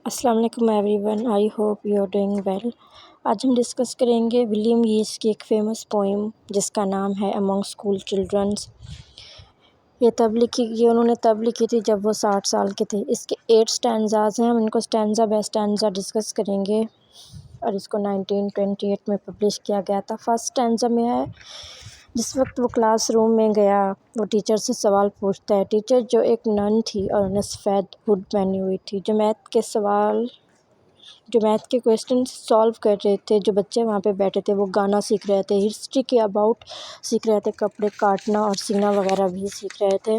السلام علیکم everyone, I hope you are doing well. آج ہم ڈسکس کریں گے ولیم ییٹس کی ایک فیمس پوئم جس کا نام ہے امانگ اسکول چلڈرنس۔ یہ انہوں نے تب لکھی تھی جب وہ 60 سال کے تھے۔ اس کے 8 اسٹینزاز ہیں، ہم ان کو اسٹینزا بائی اسٹینزا ڈسکس کریں گے، اور اس کو 1928 میں پبلش کیا گیا تھا۔ فرسٹ اسٹینزا میں ہے: جس وقت وہ کلاس روم میں گیا، وہ ٹیچر سے سوال پوچھتا ہے۔ ٹیچر جو ایک نن تھی اور انہیں سفید ہوڈ پہنی ہوئی تھی، جو میتھ کے کویسچن سالو کر رہے تھے۔ جو بچے وہاں پہ بیٹھے تھے وہ گانا سیکھ رہے تھے، ہسٹری کے اباؤٹ سیکھ رہے تھے، کپڑے کاٹنا اور سینا وغیرہ بھی سیکھ رہے تھے۔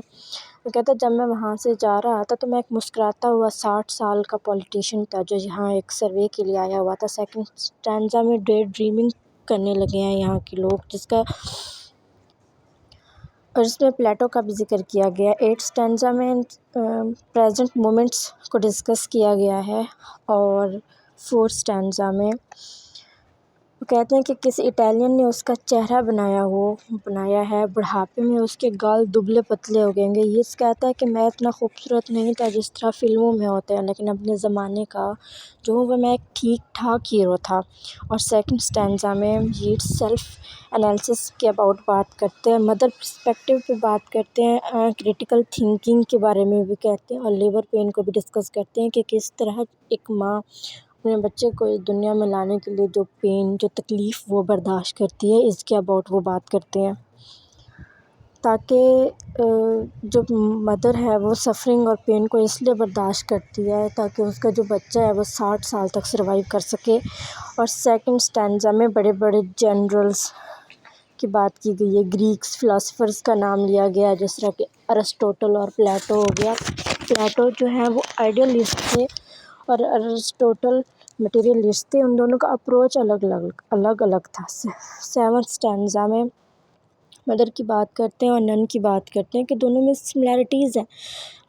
وہ کہتا ہے جب میں وہاں سے جا رہا تھا تو میں ایک مسکراتا ہوا 60 سال کا پولیٹیشین تھا جو یہاں ایک سروے کے لیے آیا ہوا تھا۔ سیکنڈ اسٹینزا میں ڈے ڈریمنگ کرنے لگے ہیں یہاں کے لوگ، اور اس میں پلیٹو کا بھی ذکر کیا گیا۔ 8 اسٹینزا میں پریزنٹ مومنٹس کو ڈسکس کیا گیا ہے، اور 4 اسٹینزا میں وہ کہتے ہیں کہ کسی اٹیلین نے اس کا چہرہ بنایا ہے، بڑھاپے میں اس کے گال دبلے پتلے ہو گئیں گے۔ یہ کہتا ہے کہ میں اتنا خوبصورت نہیں تھا جس طرح فلموں میں ہوتا ہے، لیکن اپنے زمانے کا جو وہ میں ایک ٹھیک ٹھاک ہیرو تھا۔ اور سیکنڈ اسٹینزا میں ییٹس سیلف انالیسس کے اباؤٹ بات کرتے ہیں، مدر پرسپیکٹیو پہ بات کرتے ہیں، کریٹیکل تھنکنگ کے بارے میں بھی کہتے ہیں، اور لیبر پین کو بھی ڈسکس کرتے ہیں کہ کس طرح ایک ماں اپنے بچے کو اس دنیا میں لانے کے لیے جو پین، جو تکلیف وہ برداشت کرتی ہے، اس کے اباؤٹ وہ بات کرتے ہیں، تاکہ جو مدر ہے وہ سفرنگ اور پین کو اس لیے برداشت کرتی ہے تاکہ اس کا جو بچہ ہے وہ 60 سال تک سروائیو کر سکے۔ اور سیکنڈ اسٹینزا میں بڑے بڑے جنرلز کی بات کی گئی ہے، گریکس فلاسفرز کا نام لیا گیا، جس طرح کہ ارسطوٹل اور پلیٹو ہو گیا۔ پلیٹو جو ہے وہ آئیڈیلسٹ تھے اور ارسطوٹل مٹیریلسٹ تھے، ان دونوں کا اپروچ الگ الگ تھا۔ 7 اسٹینزا میں مدر کی بات کرتے ہیں اور نن کی بات کرتے ہیں کہ دونوں میں سملیرٹیز ہیں۔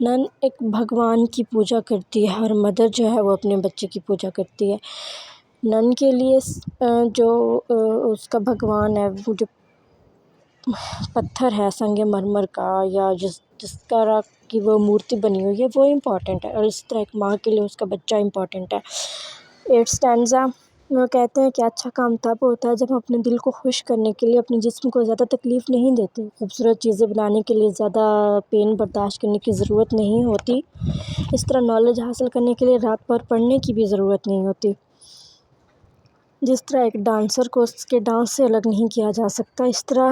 نن ایک بھگوان کی پوجا کرتی ہے اور مدر جو ہے وہ اپنے بچے کی پوجا کرتی ہے۔ نن کے لیے جو اس کا بھگوان ہے، وہ جو پتھر ہے سنگ مرمر کا، یا جس طرح کی وہ مورتی بنی ہوئی ہے، وہ امپورٹنٹ ہے، اور اس طرح ایک ماں کے لیے اس کا بچہ امپورٹنٹ ہے۔ 8 اسٹینزا وہ کہتے ہیں کہ اچھا کام تب ہوتا ہے جب ہم اپنے دل کو خوش کرنے کے لیے اپنے جسم کو زیادہ تکلیف نہیں دیتے، خوبصورت چیزیں بنانے کے لیے زیادہ پین برداشت کرنے کی ضرورت نہیں ہوتی، اس طرح نالج حاصل کرنے کے لیے رات بھر پڑھنے کی بھی ضرورت نہیں ہوتی، جس طرح ایک ڈانسر کو اس کے ڈانس سے الگ نہیں کیا جا سکتا، اس طرح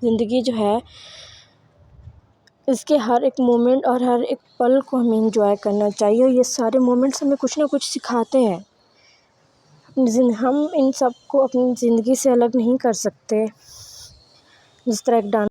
زندگی جو ہے اس کے ہر ایک مومنٹ اور ہر ایک پل کو ہمیں انجوائے کرنا چاہیے، اور یہ سارے مومنٹس ہمیں کچھ نہ کچھ سکھاتے ہیں۔ ہم ان سب کو اپنی زندگی سے الگ نہیں کر سکتے، جس طرح ایک